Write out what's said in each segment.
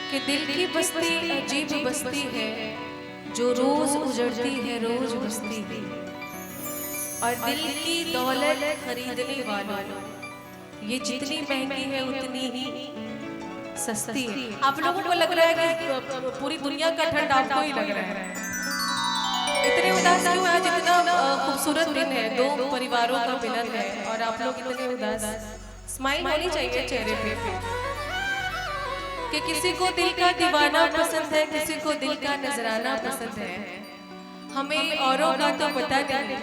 कि दिल की बस्ती अजीब बस्ती है जो रोज उजड़ती है, रोज बस्ती है। और दिल की दौलत खरीदने वालों, ये जितनी महंगी है उतनी ही सस्ती है। आप लोगों को लग रहा है कि पूरी दुनिया का ठंड आपको ही लग रहा है। इतने उदास क्यों? आज इतना खूबसूरत दिन है, दो परिवारों का मिलन है और आप लोग इतने उदास। स्माइल होनी चाहिए चेहरे पे कि किसी को दिल का दीवाना पसंद है, किसी को दिल का नजराना पसंद है। हमें औरों का तो पता नहीं,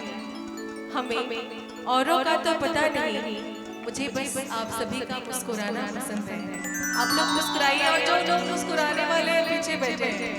हमें औरों का तो पता नहीं, मुझे बस आप सभी का मुस्कुराना पसंद है। आप लोग मुस्कुराइए और जो लोग मुस्कुराने वाले पीछे बैठे हैं